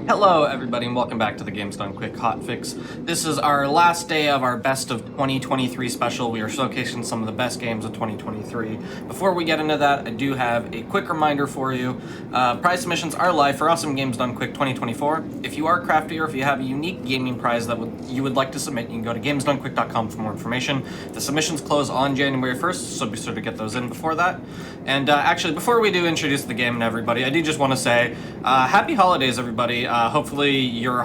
Hello everybody and welcome back to the Games Done Quick Hotfix. This is our last day of our Best of 2023 special. We are showcasing some of the best games of 2023. Before we get into that, I do have a quick reminder for you. Prize submissions are live for Awesome Games Done Quick 2024. If you are crafty or if you have a unique gaming prize that you would like to submit, you can go to gamesdonequick.com for more information. The submissions close on January 1st, so be sure to get those in before that. And actually, before we do introduce the game and everybody, I do just want to say happy holidays, everybody. Hopefully you're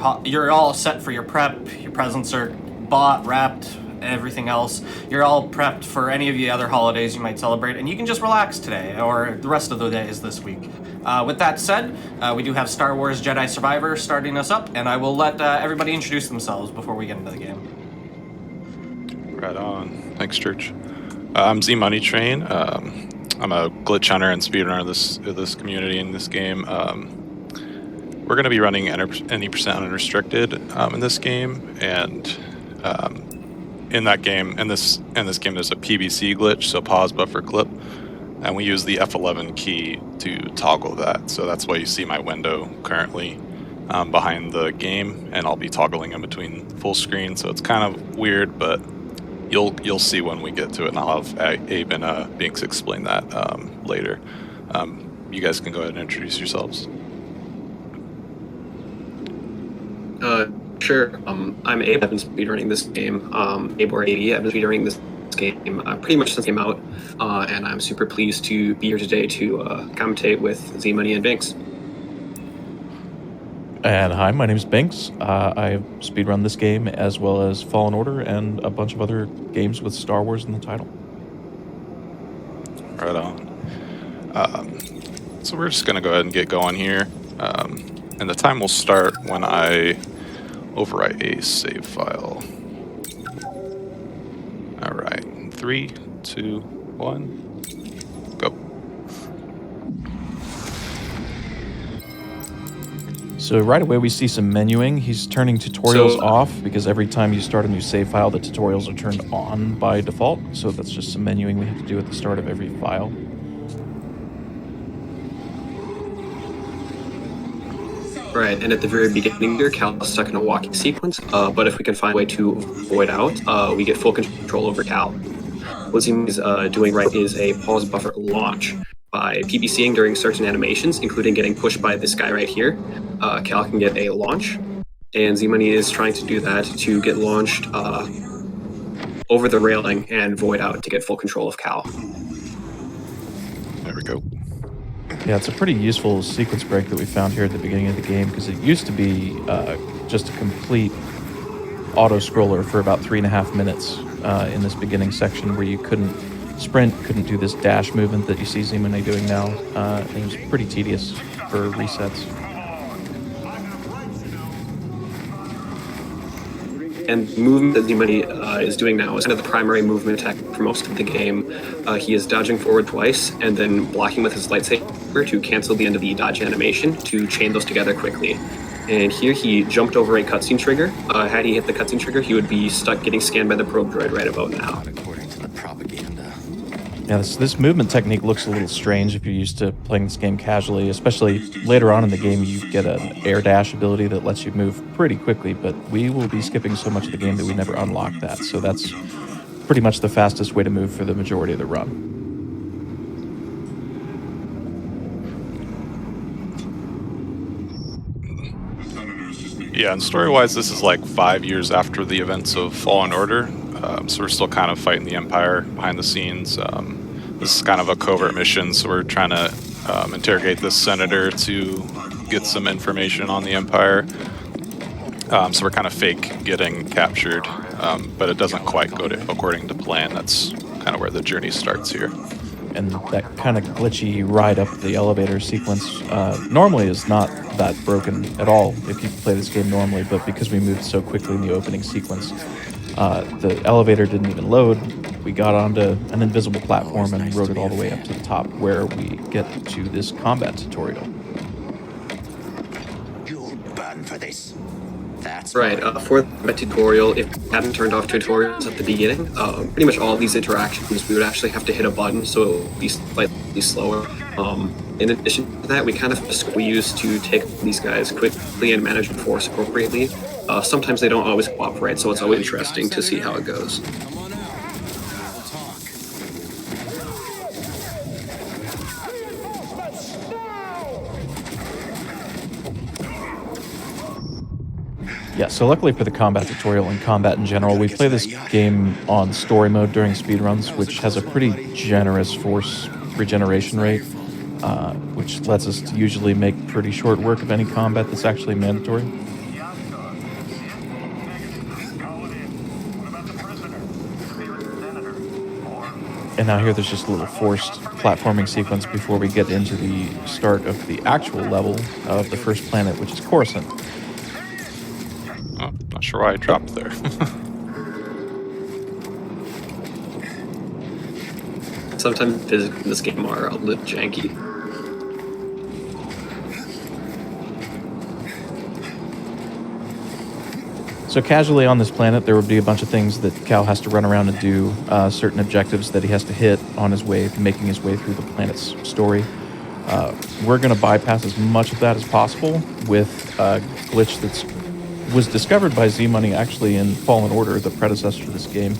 all set for your prep, your presents are bought, wrapped, everything else. You're all prepped for any of the other holidays you might celebrate, and you can just relax today or the rest of the days this week. With that said, we do have Star Wars Jedi Survivor starting us up, and I will let everybody introduce themselves before we get into the game. Right on. Thanks, Church. I'm Z Money Train. I'm a glitch hunter and speedrunner of this community in this game. We're going to be running any percent unrestricted in this game, and in this game, there's a PBC glitch, so pause buffer clip, and we use the F11 key to toggle that. So that's why you see my window currently behind the game, and I'll be toggling in between full screen. So it's kind of weird, but you'll see when we get to it, and I'll have Abe and Binks explain that later. You guys can go ahead and introduce yourselves. Sure. I'm Abe. I've been speedrunning this game. Abe or 80. I've been speedrunning this game pretty much since it came out, and I'm super pleased to be here today to commentate with Z Money and Binks. And hi, my name is Binks. I speedrun this game as well as Fallen Order and a bunch of other games with Star Wars in the title. Right on. So we're just going to go ahead and get going here. And the time will start when I overwrite a save file. All right, 3, 2, 1, go. So right away we see some menuing. He's turning tutorials off because every time you start a new save file, the tutorials are turned on by default. So that's just some menuing we have to do at the start of every file. Right, and at the very beginning here, Cal is stuck in a walking sequence, but if we can find a way to void out, we get full control over Cal. What he's doing right is a pause buffer launch. By PBCing during certain animations, including getting pushed by this guy right here, Cal can get a launch, and Z-Money is trying to do that to get launched over the railing and void out to get full control of Cal. There we go. Yeah, it's a pretty useful sequence break that we found here at the beginning of the game, because it used to be just a complete auto-scroller for about 3.5 minutes in this beginning section where you couldn't sprint, couldn't do this dash movement that you see Z-Money doing now. It was pretty tedious for resets. And the movement that Z-Money is doing now is kind of the primary movement attack for most of the game. He is dodging forward twice and then blocking with his lightsaber to cancel the end of the dodge animation to chain those together quickly. And here he jumped over a cutscene trigger. Had he hit the cutscene trigger, he would be stuck getting scanned by the probe droid right about now. According to the propaganda. Yeah, this movement technique looks a little strange if you're used to playing this game casually, especially later on in the game you get an air dash ability that lets you move pretty quickly, but we will be skipping so much of the game that we never unlock that, so that's pretty much the fastest way to move for the majority of the run. Yeah, and story-wise, this is like 5 years after the events of Fallen Order, so we're still kind of fighting the Empire behind the scenes. This is kind of a covert mission, so we're trying to interrogate this senator to get some information on the Empire. So we're kind of fake getting captured, but it doesn't quite go according to plan. That's kind of where the journey starts here. And that kind of glitchy ride up the elevator sequence normally is not that broken at all if you play this game normally, but because we moved so quickly in the opening sequence, the elevator didn't even load. We got onto an invisible platform and rode it all the way up to the top where we get to this combat tutorial. You'll burn for this. That's Right, for the tutorial, if we hadn't turned off tutorials at the beginning, pretty much all of these interactions, we would actually have to hit a button, so it would be slightly slower. In addition to that, we kind of squeeze to take these guys quickly and manage the force appropriately. Sometimes they don't always cooperate, so it's always interesting to see how it goes. Come on out. We'll talk. Yeah, so luckily for the combat tutorial and combat in general, we play this game on story mode during speedruns, which has a pretty generous force regeneration rate, which lets us to usually make pretty short work of any combat that's actually mandatory. And now here there's just a little forced platforming sequence before we get into the start of the actual level of the first planet, which is Coruscant. Oh, not sure why I dropped there. Sometimes physics in this game are a little janky. So casually on this planet, there would be a bunch of things that Cal has to run around and do, certain objectives that he has to hit on his way, making his way through the planet's story. We're going to bypass as much of that as possible with a glitch that was discovered by Z-Money actually in Fallen Order, the predecessor to this game,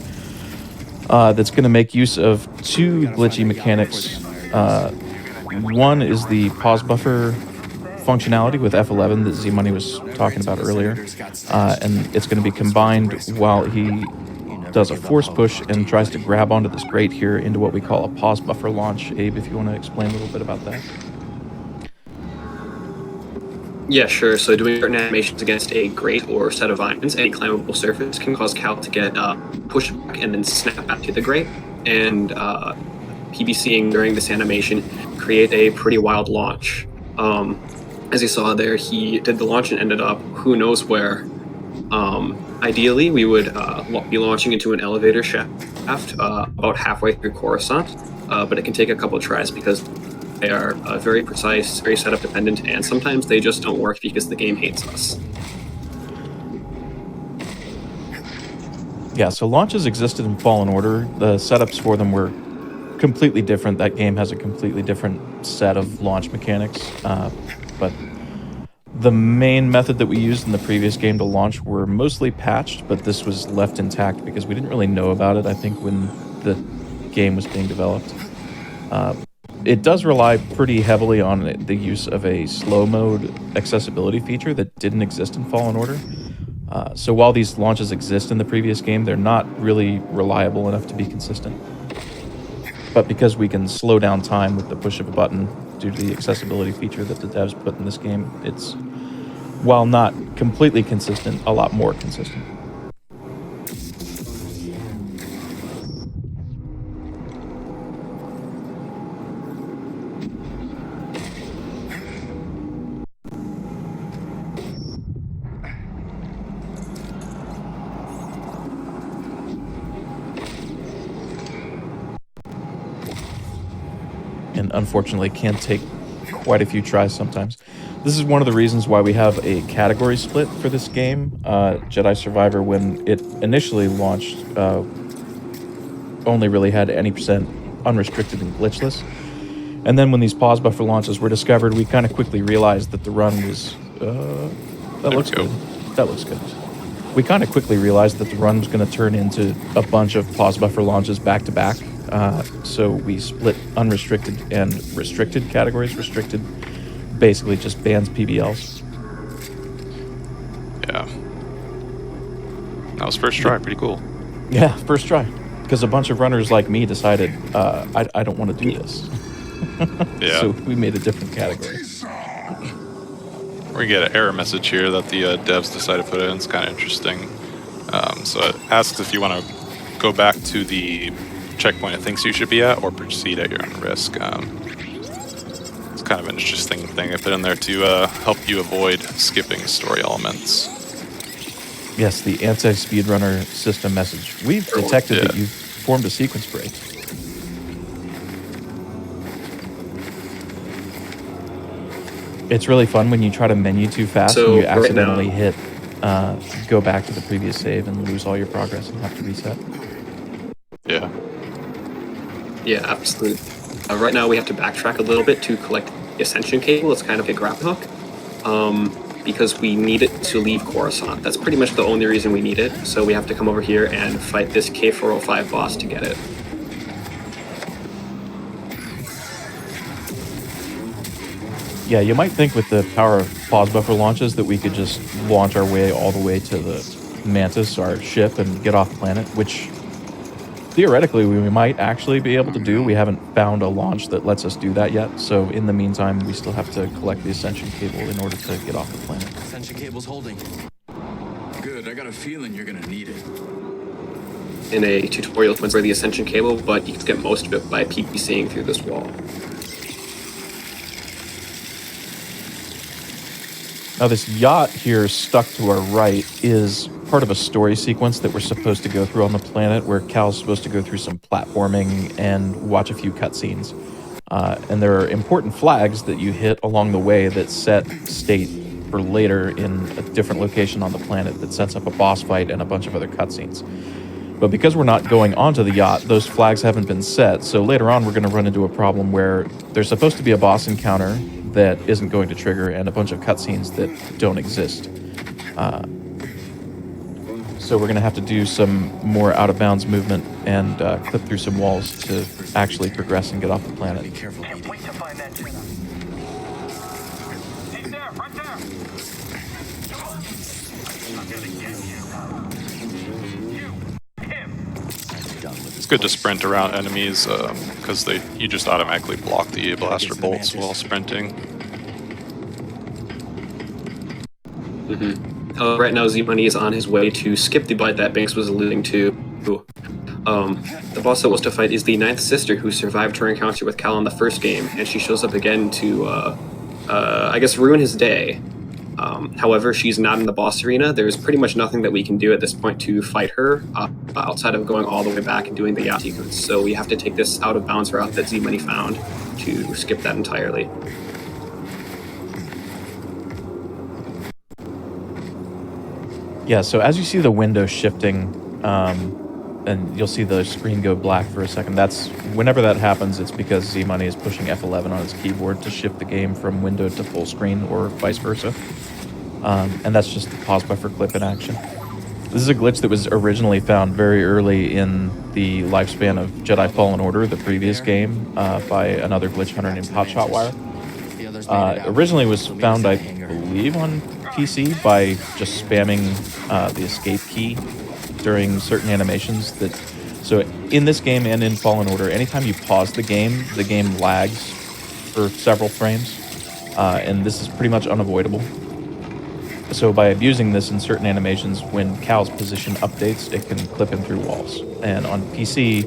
that's going to make use of two glitchy mechanics. One is the pause buffer functionality with F11 that Z-Money was talking about earlier, and it's going to be combined while he does a force push and tries to grab onto this grate here into what we call a pause buffer launch. Abe, if you want to explain a little bit about that. Yeah, sure. So doing certain animations against a grate or set of vines, any climbable surface, can cause Cal to get pushed back and then snap back to the grate. And PBCing during this animation create a pretty wild launch. As you saw there, he did the launch and ended up who knows where. Ideally, we would be launching into an elevator shaft about halfway through Coruscant, but it can take a couple of tries because they are very precise, very setup dependent, and sometimes they just don't work because the game hates us. Yeah, so launches existed in Fallen Order. The setups for them were completely different. That game has a completely different set of launch mechanics. But the main method that we used in the previous game to launch were mostly patched, but this was left intact because we didn't really know about it, I think, when the game was being developed. It does rely pretty heavily on the use of a slow mode accessibility feature that didn't exist in Fallen Order. So while these launches exist in the previous game, they're not really reliable enough to be consistent. But because we can slow down time with the push of a button due to the accessibility feature that the devs put in this game, it's, while not completely consistent, a lot more consistent. And unfortunately can take quite a few tries sometimes. This is one of the reasons why we have a category split for this game. Jedi Survivor, when it initially launched, only really had any percent unrestricted and glitchless. And then when these pause buffer launches were discovered, we kind of quickly realized that the run was... that looks good. That looks good. We kind of quickly realized that the run was going to turn into a bunch of pause buffer launches back to back. So we split unrestricted and restricted categories. Restricted basically just bans PBLs. Yeah. That was first try. Pretty cool. Yeah, first try. Because a bunch of runners like me decided, I don't want to do this. Yeah. So we made a different category. We get an error message here that the devs decided to put in. It's kind of interesting. So it asks if you want to go back to the checkpoint it thinks you should be at or proceed at your own risk. It's kind of an interesting thing I put in there to help you avoid skipping story elements. Yes, the anti-speedrunner system message. We've detected that you've formed a sequence break. It's really fun when you try to menu too fast and you accidentally hit go back to the previous save and lose all your progress and have to reset. Yeah. Yeah, absolutely. Right now we have to backtrack a little bit to collect ascension cable. It's kind of a grapple hook. Because we need it to leave Coruscant. That's pretty much the only reason we need it. So we have to come over here and fight this K405 boss to get it. Yeah, you might think with the power of pause buffer launches that we could just launch our way all the way to the Mantis, our ship, and get off planet, which theoretically we might actually be able to do. We haven't found a launch that lets us do that yet, so in the meantime we still have to collect the ascension cable in order to get off the planet. Ascension cable's holding. Good, I got a feeling you're gonna need it. In a tutorial for the ascension cable, but you can get most of it by PPCing through this wall. Now this yacht here stuck to our right is part of a story sequence that we're supposed to go through on the planet, where Cal's supposed to go through some platforming and watch a few cutscenes. And there are important flags that you hit along the way that set state for later in a different location on the planet that sets up a boss fight and a bunch of other cutscenes. But because we're not going onto the yacht, those flags haven't been set, so later on we're going to run into a problem where there's supposed to be a boss encounter that isn't going to trigger and a bunch of cutscenes that don't exist. So we're going to have to do some more out-of-bounds movement and clip through some walls to actually progress and get off the planet. Be careful. Can't wait to find that Jedi. He's there, right there. Come on. I'm gonna get you. You. Him. It's good to sprint around enemies because you just automatically block the blaster bolts while sprinting. Right now, Z-Money is on his way to skip the bite that Banks was alluding to. The boss that was to fight is the ninth sister who survived her encounter with Cal in the first game, and she shows up again to, I guess, ruin his day. However, she's not in the boss arena. There's pretty much nothing that we can do at this point to fight her outside of going all the way back and doing the yacht sequence. So we have to take this out-of-bounds route that Z-Money found to skip that entirely. Yeah, so as you see the window shifting, and you'll see the screen go black for a second, that's whenever that happens, it's because Z-Money is pushing F11 on his keyboard to shift the game from window to full screen or vice versa. And that's just the pause buffer clip in action. This is a glitch that was originally found very early in the lifespan of Jedi Fallen Order, the previous game, by another glitch hunter named Hotshotwire. Originally was found, I believe, on PC by just spamming the escape key during certain animations. So in this game and in Fallen Order, anytime you pause the game lags for several frames, and this is pretty much unavoidable. So by abusing this in certain animations, when Cal's position updates, it can clip him through walls. And on PC,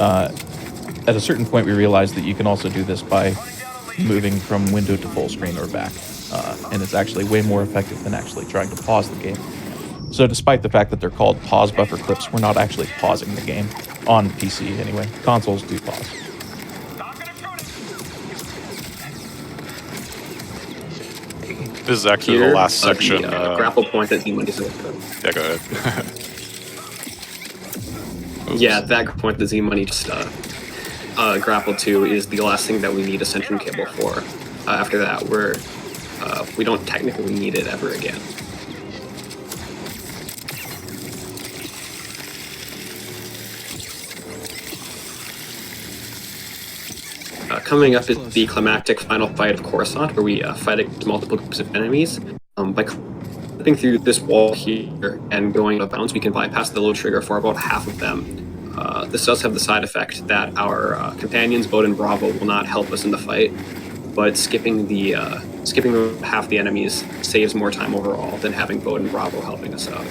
at a certain point we realized that you can also do this by moving from window to full screen or back. And it's actually way more effective than actually trying to pause the game. So despite the fact that they're called pause buffer clips, we're not actually pausing the game. On PC, anyway. Consoles do pause. This is actually Here, the last section. The grapple point that Z-Money is with. Yeah, go ahead. Yeah, that point that Z-Money just grappled to is the last thing that we need Ascension Cable for. After that, we don't technically need it ever again. Coming up is the climactic final fight of Coruscant, where we fight against multiple groups of enemies. By clipping through this wall here and going out of bounds, we can bypass the load trigger for about half of them. This does have the side effect that our companions, Bode and Bravo, will not help us in the fight, but skipping half the enemies saves more time overall than having Bode and Bravo helping us out.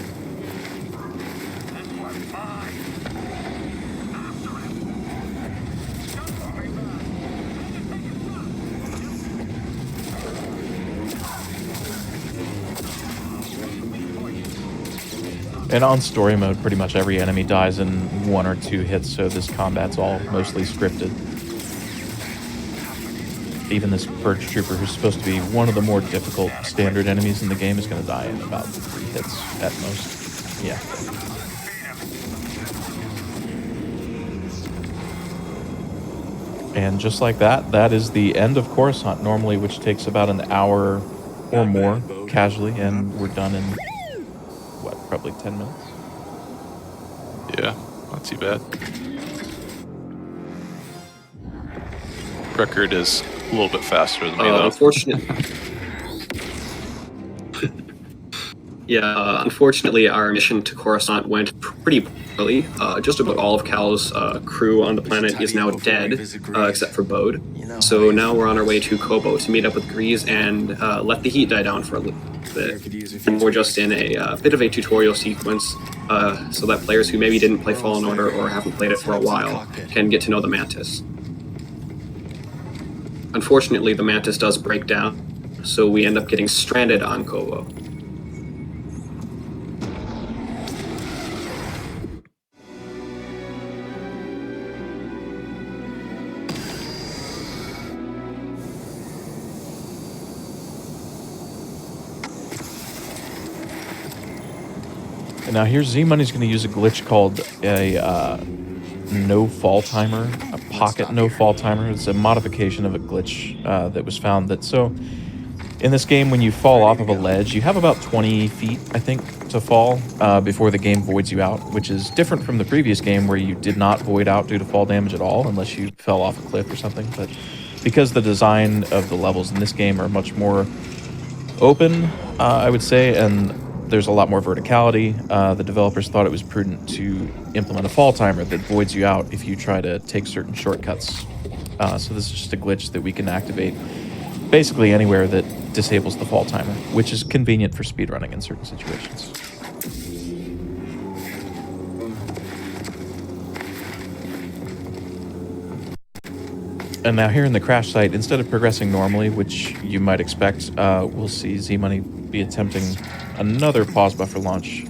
And on story mode, pretty much every enemy dies in 1 or 2 hits, so this combat's all mostly scripted. Even this Purge Trooper, who's supposed to be one of the more difficult standard enemies in the game, is going to die in about 3 hits at most. Yeah. And just like that, that is the end of Coruscant normally, which takes about an hour or more casually, and we're done in, what, probably 10 minutes? Yeah, not too bad. Record is a little bit faster than me, though. Unfortunately, unfortunately, our mission to Coruscant went pretty poorly. Just about all of Cal's crew on the planet is now dead, except for Bode. So now we're on our way to Kobo to meet up with Grease and let the heat die down for a little bit. And we're just in a bit of a tutorial sequence so that players who maybe didn't play Fallen Order or haven't played it for a while can get to know the Mantis. Unfortunately, the Mantis does break down, so we end up getting stranded on Kobo. And now here's Z-Money's going to use a glitch called a no fall timer, a pocket no fall timer. It's a modification of a glitch that was found that, so in this game, when you fall off of a ledge, you have about 20 feet, I think, to fall before the game voids you out, which is different from the previous game where you did not void out due to fall damage at all, unless you fell off a cliff or something. But because the design of the levels in this game are much more open, I would say, and there's a lot more verticality, the developers thought it was prudent to implement a fall timer that voids you out if you try to take certain shortcuts. So this is just a glitch that we can activate basically anywhere that disables the fall timer, which is convenient for speedrunning in certain situations. And now here in the crash site, instead of progressing normally, which you might expect, we'll see Z-Money be attempting another pause buffer launch.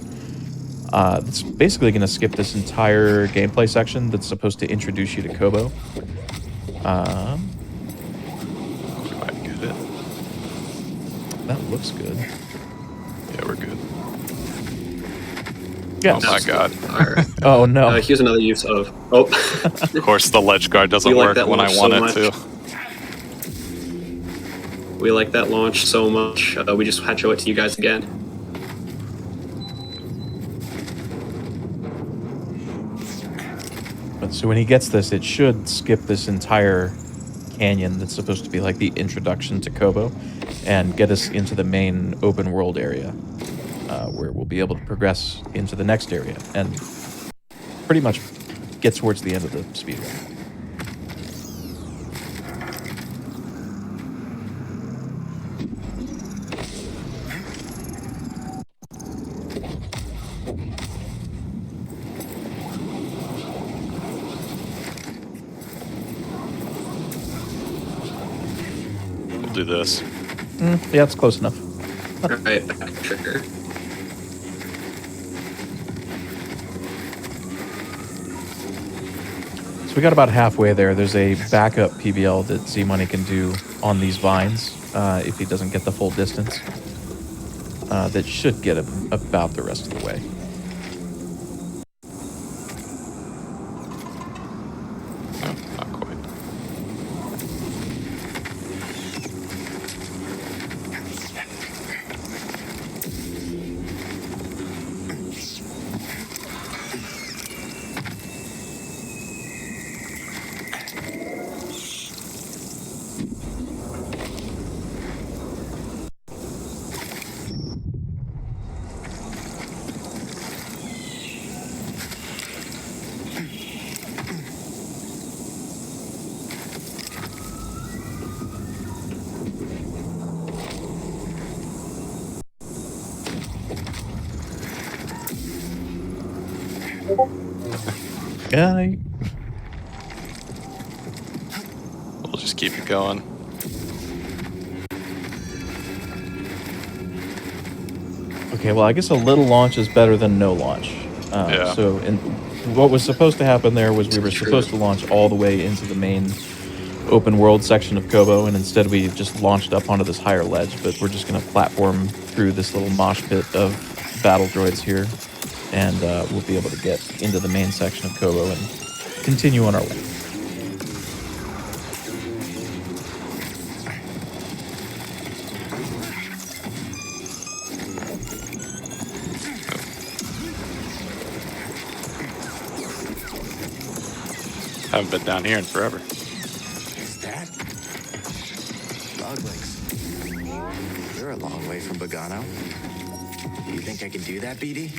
It's basically going to skip this entire gameplay section that's supposed to introduce you to Kobo. Might get it. That looks good. Yeah, we're good. Yes. Oh my god. Alright. Oh no. Here's another use of... Oh. Of course, the ledge guard doesn't We like work that when I launch want so it much. to. We like that launch so much, we just had to show it to you guys again. But so when he gets this, it should skip this entire canyon that's supposed to be like the introduction to Kobo and get us into the main open world area where we'll be able to progress into the next area and pretty much get towards the end of the speedrun. We'll do this. Yeah, it's close enough. Alright, back trigger. So we got about halfway there. There's a backup PBL that Z-Money can do on these vines if he doesn't get the full distance. That should get him about the rest of the way. No, not quite. Yeah, We'll just keep it going. okay, well, I guess a little launch is better than no launch. Yeah. So what was supposed to happen there was we were supposed to launch all the way into the main open world section of Kobo, and instead we just launched up onto this higher ledge, but we're just going to platform through this little mosh pit of battle droids here, and we'll be able to get into the main section of Kobo and continue on our way. Haven't been down here in forever. Is that? Loglings. You're a long way from Bogano. You think I can do that, BD?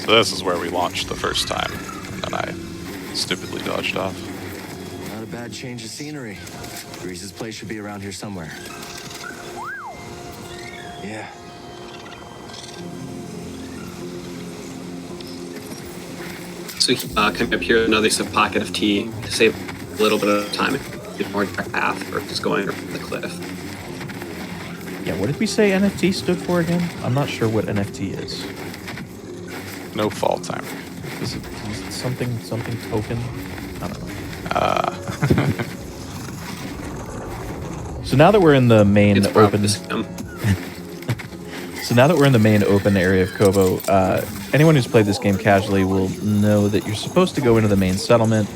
So this is where we launched the first time, and then I stupidly dodged off. Not a bad change of scenery. Grease's place should be around here somewhere. Yeah. So coming up here, another pocket of tea to save a little bit of time and get more direct path versus going around the cliff. Yeah, what did we say NFT stood for again? I'm not sure what NFT is. No fall timer. Is it something token? I don't know. So now that we're in the main It's open, probably so now that we're in the main open area of Kobo, anyone who's played this game casually will know that you're supposed to go into the main settlement.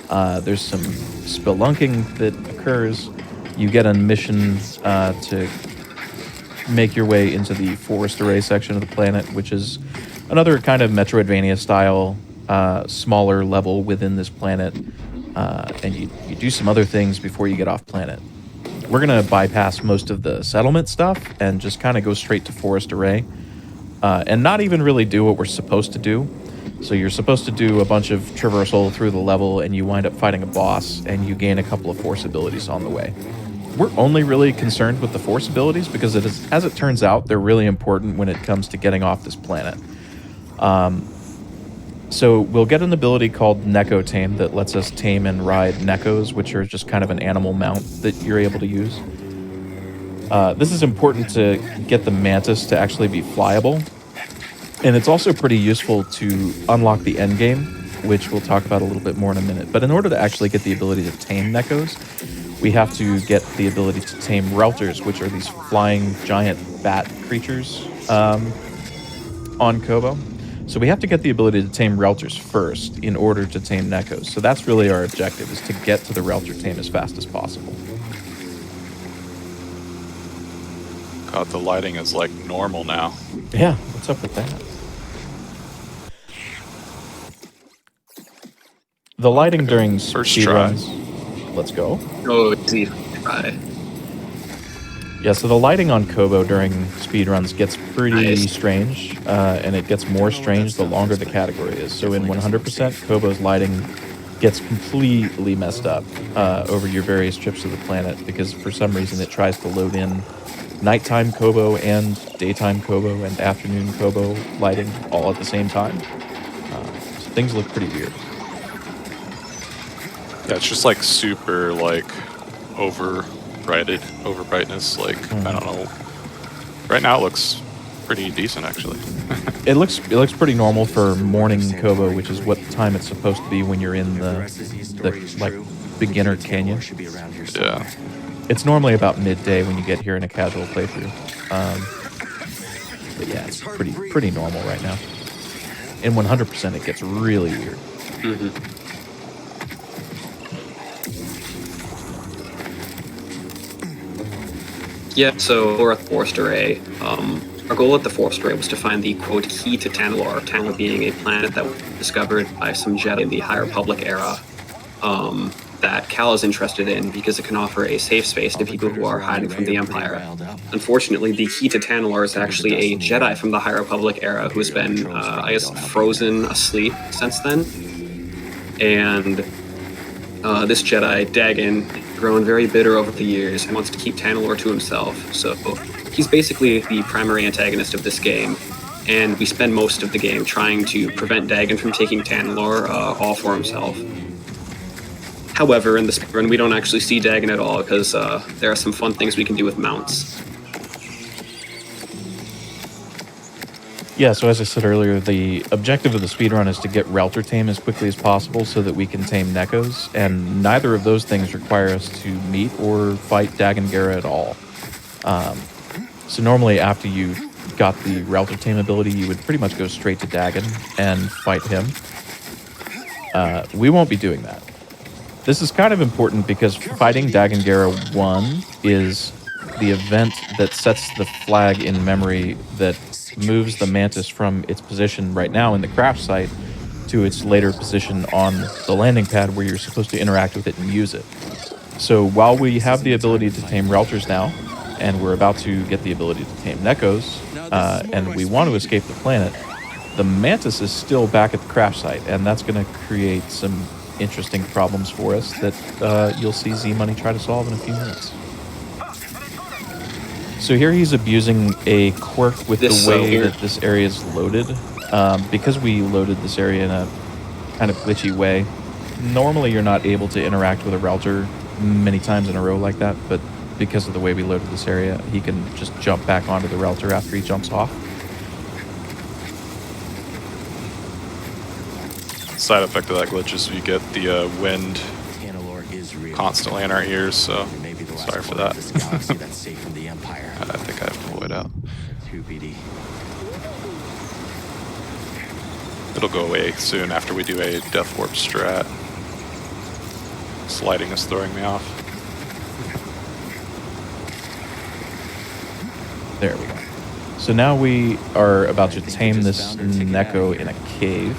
There's some spelunking that occurs. You get a mission to make your way into the forest array section of the planet, which is another kind of Metroidvania style, smaller level within this planet. And you do some other things before you get off planet. We're going to bypass most of the settlement stuff and just kind of go straight to forest array and not even really do what we're supposed to do. So you're supposed to do a bunch of traversal through the level, and you wind up fighting a boss, and you gain a couple of force abilities on the way. We're only really concerned with the force abilities because, as it turns out, they're really important when it comes to getting off this planet. So we'll get an ability called Neko Tame that lets us tame and ride Nekos, which are just kind of an animal mount that you're able to use. This is important to get the Mantis to actually be flyable. And it's also pretty useful to unlock the endgame, which we'll talk about a little bit more in a minute. But in order to actually get the ability to tame Nekos, we have to get the ability to tame Relters, which are these flying giant bat creatures on Kobo. So we have to get the ability to tame Relters first in order to tame Nekos. So that's really our objective, is to get to the Relter tame as fast as possible. God, the lighting is like normal now. Yeah, what's up with that? The lighting during First try. speedruns. Let's go. Oh, easy try. Yeah, so the lighting on Kobo during speedruns gets pretty Nice. strange, and it gets more strange the longer the category is. So in 100%, Kobo's lighting gets completely messed up over your various trips to the planet because for some reason it tries to load in nighttime Kobo and daytime Kobo and afternoon Kobo lighting all at the same time. So things look pretty weird. Yeah, it's just like super like over brightness. Like I don't know. Right now it looks pretty decent actually. It looks pretty normal for morning Kobo, which is what time it's supposed to be when you're in the like beginner canyon. Yeah. It's normally about midday when you get here in a casual playthrough. But yeah, it's pretty normal right now. In 100%, it gets really weird. Mm-hmm. Yeah, so we're at the Forest Array. Our goal at the Forest Array was to find the, quote, key to Tanalorr, Tanalorr being a planet that was discovered by some Jedi in the High Republic era that Cal is interested in because it can offer a safe space to people who are hiding from the Empire. Unfortunately, the key to Tanalorr is actually a Jedi from the High Republic era who has been, I guess, frozen asleep since then. And this Jedi, Dagon, grown very bitter over the years and wants to keep Tanalorr to himself. So he's basically the primary antagonist of this game, and we spend most of the game trying to prevent Dagon from taking Tanalorr all for himself. However, in the speedrun, we don't actually see Dagon at all because there are some fun things we can do with mounts. Yeah, so as I said earlier, the objective of the speedrun is to get Relter tame as quickly as possible so that we can tame Nekos, and neither of those things require us to meet or fight Dagon Gera at all. So normally after you got the Relter tame ability, you would pretty much go straight to Dagon and fight him. We won't be doing that. This is kind of important because fighting Dagongera 1 is the event that sets the flag in memory that moves the Mantis from its position right now in the crash site to its later position on the landing pad where you're supposed to interact with it and use it. So while we have the ability to tame Relters now, and we're about to get the ability to tame Nekos, and we want to escape the planet, the Mantis is still back at the crash site, and that's going to create some interesting problems for us that you'll see Z-Money try to solve in a few minutes. So here he's abusing a quirk with the way that this area is loaded. Because we loaded this area in a kind of glitchy way, normally you're not able to interact with a Relter many times in a row like that, but because of the way we loaded this area, he can just jump back onto the Relter after he jumps off. Side effect of that glitch is we get the wind Tanalorr is real. constantly in our ears, so Maybe the last sorry for planet that. of this galaxy that's safe from the Empire. I think I have to void out. 2 BD. It'll go away soon after we do a Death Warp strat. Sliding is throwing me off. There we go. So now we are about to tame this Neko in a cave,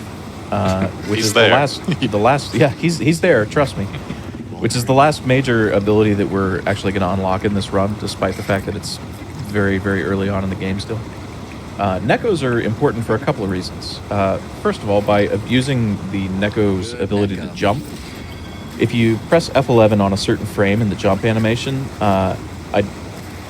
which He's is there. the last. Yeah, he's there. Trust me. Which is the last major ability that we're actually going to unlock in this run, despite the fact that it's very, very early on in the game still. Nekos are important for a couple of reasons. First of all, by abusing the Neko's ability to jump. If you press F11 on a certain frame in the jump animation, I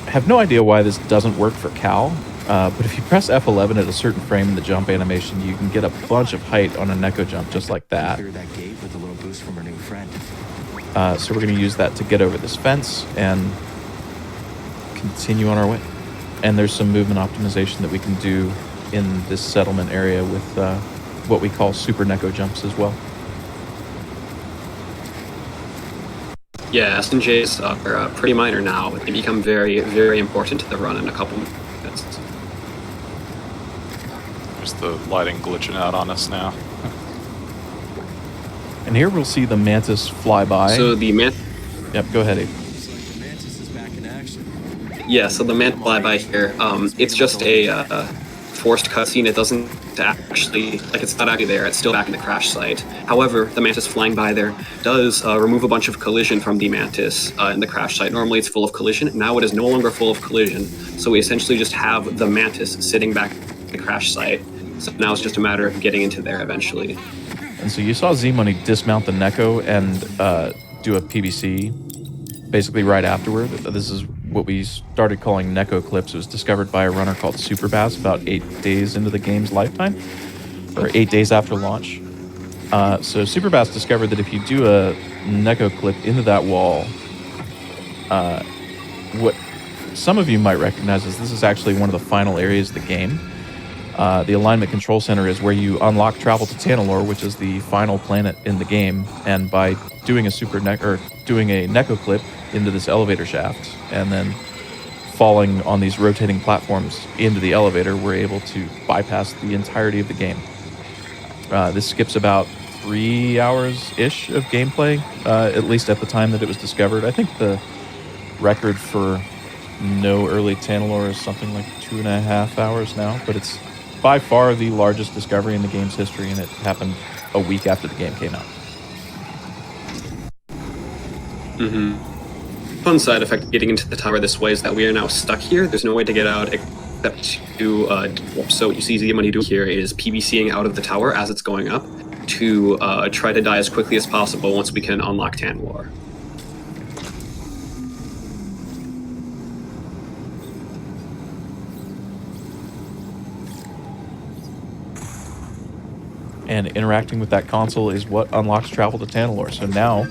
have no idea why this doesn't work for Cal, but if you press F11 at a certain frame in the jump animation, you can get a bunch of height on a Neko jump just like that. Through that gate with a little boost from our new friend. So we're going to use that to get over this fence and continue on our way. And there's some movement optimization that we can do in this settlement area with what we call super Neko jumps as well. Yeah, S&Js are pretty minor now, but they become very, very important to the run in a couple minutes. There's the lighting glitching out on us now. And here we'll see the Mantis fly by. So the Yep, go ahead, Abe. Yeah, so the Mantis flyby here, it's just a forced cutscene. It doesn't actually, it's not actually there. It's still back in the crash site. However, the Mantis flying by there does remove a bunch of collision from the Mantis in the crash site. Normally it's full of collision. Now it is no longer full of collision. So we essentially just have the Mantis sitting back in the crash site. So now it's just a matter of getting into there eventually. And so you saw Z-Money dismount the Neko and do a PBC basically right afterward. This is what we started calling Neko clips. It was discovered by a runner called Superbass about 8 days into the game's lifetime, or 8 days after launch. So Superbass discovered that if you do a Neko clip into that wall, what some of you might recognize is this is actually one of the final areas of the game. The Alignment Control Center is where you unlock travel to Tanalorr, which is the final planet in the game. And by doing a doing a Neko clip into this elevator shaft and then falling on these rotating platforms into the elevator, we're able to bypass the entirety of the game. This skips about 3 hours-ish of gameplay, at least at the time that it was discovered. I think the record for no early Tanalorr is something like 2.5 hours now, but it's by far the largest discovery in the game's history, and it happened a week after the game came out. Fun side effect of getting into the tower this way is that we are now stuck here. There's no way to get out except to warp. So what you see Z-Money do here is PBCing out of the tower as it's going up to try to die as quickly as possible once we can unlock Tanalorr. And interacting with that console is what unlocks travel to Tanalorr. So now,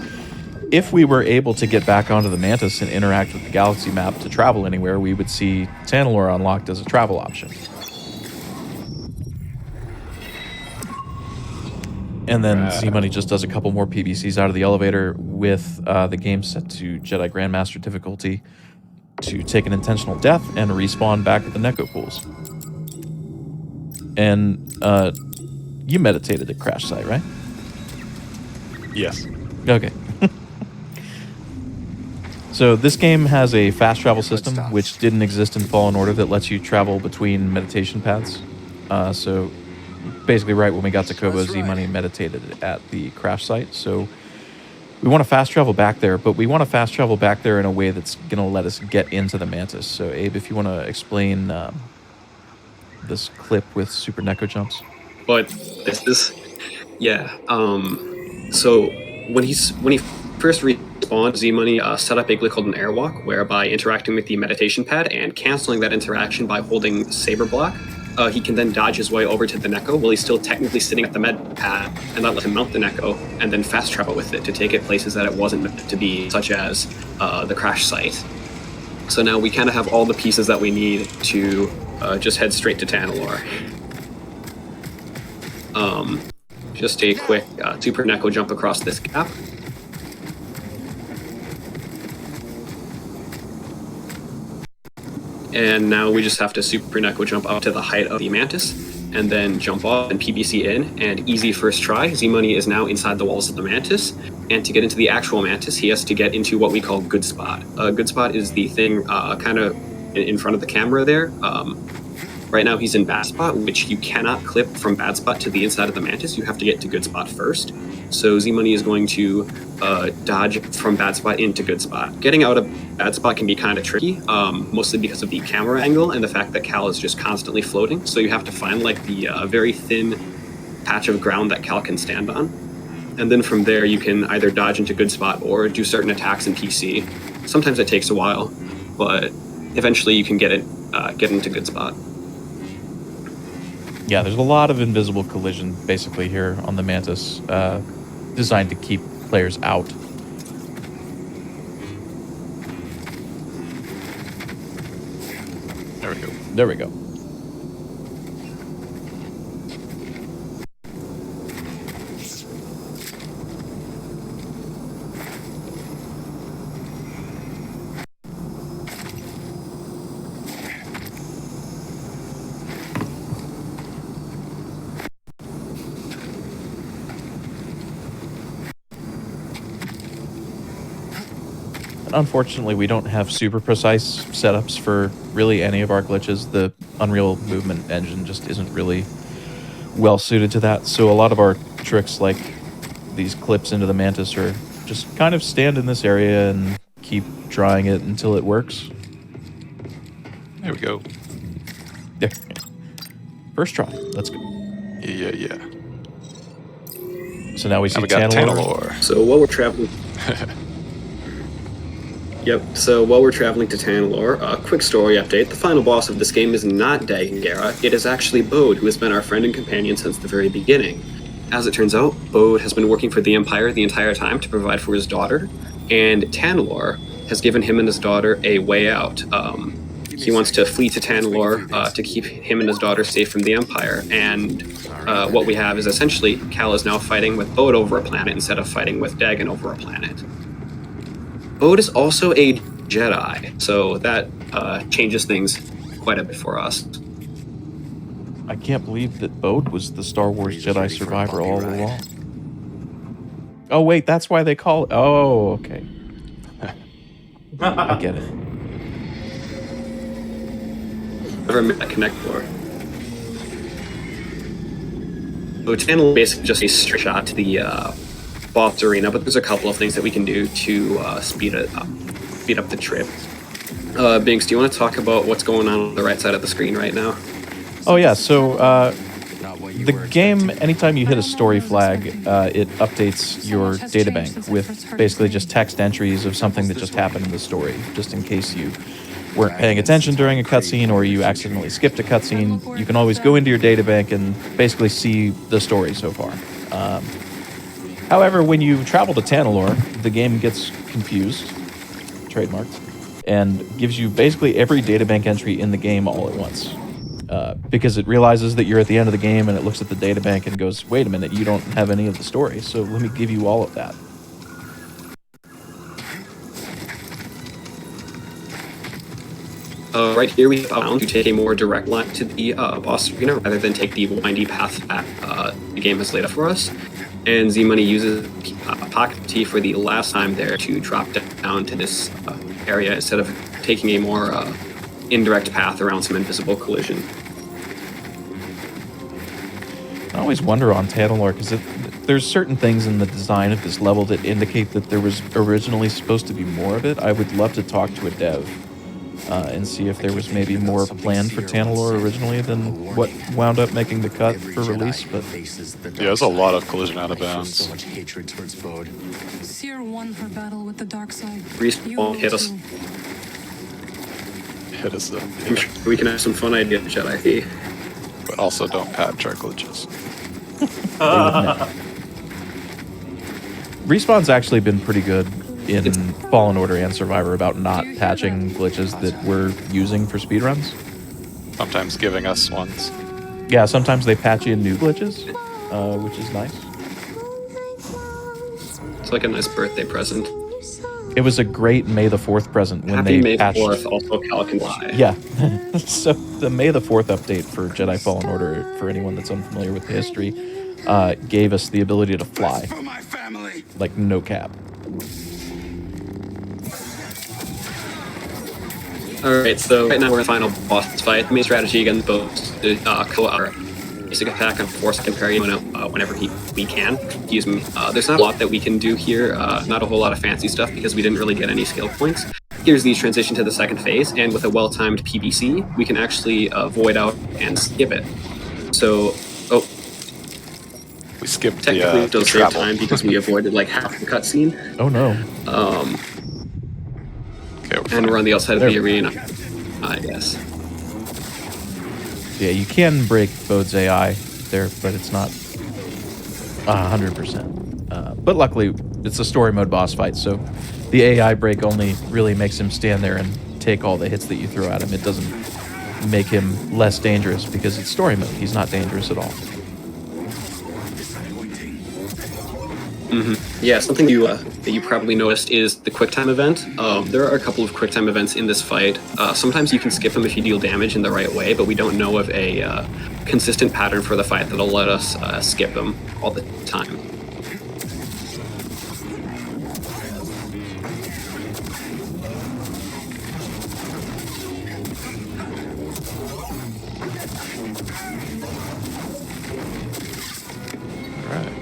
if we were able to get back onto the Mantis and interact with the galaxy map to travel anywhere, we would see Tanalorr unlocked as a travel option. And then Z-Money just does a couple more PBCs out of the elevator with the game set to Jedi Grandmaster difficulty to take an intentional death and respawn back at the Neko pools. And you meditated at crash site, right? Yes. Okay. So this game has a fast travel system, which didn't exist in Fallen Order, that lets you travel between meditation paths. So basically, right when we got to Kobo, Z-Money meditated at the crash site. So we want to fast travel back there, but we want to fast travel back there in a way that's going to let us get into the Mantis. So Abe, if you want to explain this clip with super Neko jumps. But this is, yeah. So when he first respawned, Z-Money set up a glitch called an airwalk, whereby interacting with the meditation pad and canceling that interaction by holding saber block, he can then dodge his way over to the Neko while he's still technically sitting at the med pad, and that lets him mount the Neko and then fast travel with it to take it places that it wasn't meant to be, such as the crash site. So now we kind of have all the pieces that we need to just head straight to Tanalorr. Just a quick super Neko jump across this gap. And now we just have to super Neko jump up to the height of the Mantis, and then jump off and PBC in, and easy first try. Z-Money is now inside the walls of the Mantis, and to get into the actual Mantis, he has to get into what we call good spot. Good spot is the thing kind of in front of the camera there. Right now he's in bad spot, which you cannot clip from bad spot to the inside of the Mantis. You have to get to good spot first. So Z-Money is going to dodge from bad spot into good spot. Getting out of bad spot can be kind of tricky, mostly because of the camera angle and the fact that Cal is just constantly floating. So you have to find like the very thin patch of ground that Cal can stand on. And then from there you can either dodge into good spot or do certain attacks in PC. Sometimes it takes a while, but eventually you can get into good spot. Yeah, there's a lot of invisible collision basically here on the Mantis, designed to keep players out. There we go. There we go. Unfortunately, we don't have super precise setups for really any of our glitches. The Unreal movement engine just isn't really well suited to that. So a lot of our tricks, like these clips into the Mantis, are just kind of stand in this area and keep trying it until it works. There we go. There. First try. Let's go. Yeah. So now we see Now we got Tanalorr. Tanalorr. So while we're traveling... Yep, so while we're traveling to Tanalorr, a quick story update. The final boss of this game is not Dagengara, it is actually Bode, who has been our friend and companion since the very beginning. As it turns out, Bode has been working for the Empire the entire time to provide for his daughter, and Tanalorr has given him and his daughter a way out. He wants to flee to Tanalorr to keep him and his daughter safe from the Empire, and what we have is essentially Cal is now fighting with Bode over a planet instead of fighting with Dagon over a planet. Bode is also a Jedi, so that changes things quite a bit for us. I can't believe that Bode was the Star Wars Jedi survivor all along. Oh, wait, that's why they call it... Oh, okay. I get it. Never met a Connector. So Tanalorr is basically just a straight shot to the boss arena, but there's a couple of things that we can do to speed up the trip. Binks, do you want to talk about what's going on the right side of the screen right now? Oh, yeah, so the game, anytime you hit a story flag, it updates your databank with basically just text entries of something that just happened in the story, just in case you weren't paying attention during a cutscene or you accidentally skipped a cutscene. You can always go into your databank and basically see the story so far. However, when you travel to Tanalorr, the game gets confused, trademarked, and gives you basically every databank entry in the game all at once. Because it realizes that you're at the end of the game and it looks at the databank and goes, wait a minute, you don't have any of the story, so let me give you all of that. Right here we found to take a more direct line to the boss arena rather than take the windy path that the game has laid out for us. And Z-Money uses Pocket T for the last time there to drop down to this area instead of taking a more indirect path around some invisible collision. I always wonder on Tantalor because there's certain things in the design of this level that indicate that there was originally supposed to be more of it. I would love to talk to a dev and see if there was maybe more planned for Tantalor originally than what wound up making the cut for release. But Yeah, there's a lot of collision out of bounds. So much hatred towards Bode. Seer won her battle with the dark side. Respawn You will hit us. too. Hit us though. I'm sure we can have some fun ideas, Jedi. But also don't patch our glitches. Respawn's actually been pretty good in Fallen Order and Survivor about not patching glitches that we're using for speedruns. Sometimes giving us ones. Yeah, sometimes they patch in new glitches, which is nice. It's like a nice birthday present. It was a great May the 4th present when Happy they May patched. 4th, also Cal can lie. Yeah. So the May the 4th update for Jedi Fallen Order, for anyone that's unfamiliar with the history, gave us the ability to fly. For my family. Like, no cap. Alright, so right now we're in the final boss fight. The main strategy against both kill our basic attack and force can parry whenever we can. Excuse me. There's not a lot that we can do here, not a whole lot of fancy stuff because we didn't really get any skill points. Here's the transition to the second phase, and with a well-timed PBC, we can actually void out and skip it. So, We skipped technically the it does save travel. time because we avoided like half the cutscene. Oh no. Okay, we're And fine. we're on the outside of There the we arena, I guess. Yeah, you can break Bode's AI there, but it's not 100%. But luckily, it's a story mode boss fight, so the AI break only really makes him stand there and take all the hits that you throw at him. It doesn't make him less dangerous because it's story mode. He's not dangerous at all. Yeah, something that you probably noticed is the QuickTime event. There are a couple of QuickTime events in this fight. Sometimes you can skip them if you deal damage in the right way, but we don't know of a consistent pattern for the fight that'll let us skip them all the time. Right.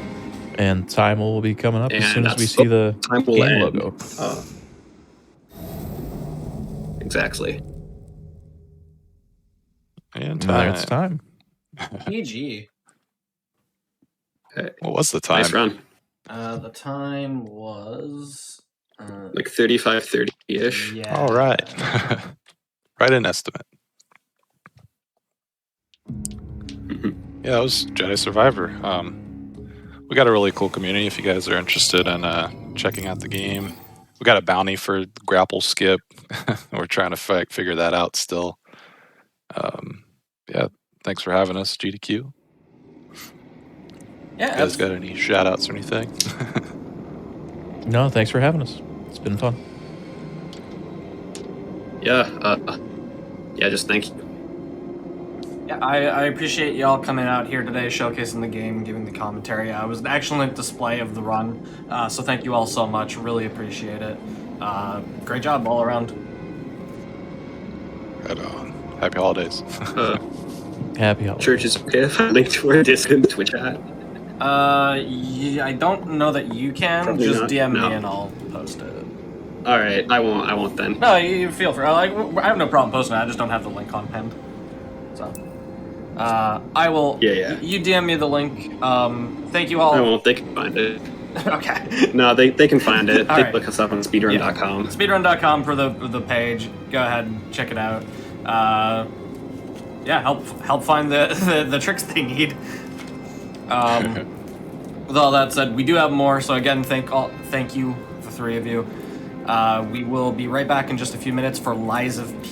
And time will be coming up as And soon as we that's- see the time will game end. logo. Exactly. And Now it's time. PG. Okay. What was the time? Nice run. The time was Like 35, 30-ish. yeah. All right. Right in estimate. Yeah, that was Jedi Survivor. We got a really cool community if you guys are interested in checking out the game. We got a bounty for grapple skip. We're trying to figure that out still. Yeah, thanks for having us, GDQ. Yeah, You guys got any shout outs or anything? No, thanks for having us. It's been fun. Yeah, just thank you. Yeah, I appreciate y'all coming out here today, showcasing the game, giving the commentary. It was an excellent display of the run, so thank you all so much. Really appreciate it. Great job all around. Right on. Happy holidays. Happy holidays. Church is okay if I link to our Discord and Twitch chat. Yeah, I don't know that you can. Probably Just not. DM No. me and I'll post it. Alright, I won't then. No, you feel free. Like, I have no problem posting it. I just don't have the link on hand. So, I will. Yeah. You DM me the link. Thank you all. I won't, they can find it. Okay. No, they can find it. All They right. look us up on speedrun.com. Speedrun.com for the page. Go ahead and check it out. Yeah, help find the tricks they need. With all that said, we do have more. So again, thank you, the three of you. We will be right back in just a few minutes for Lies of P.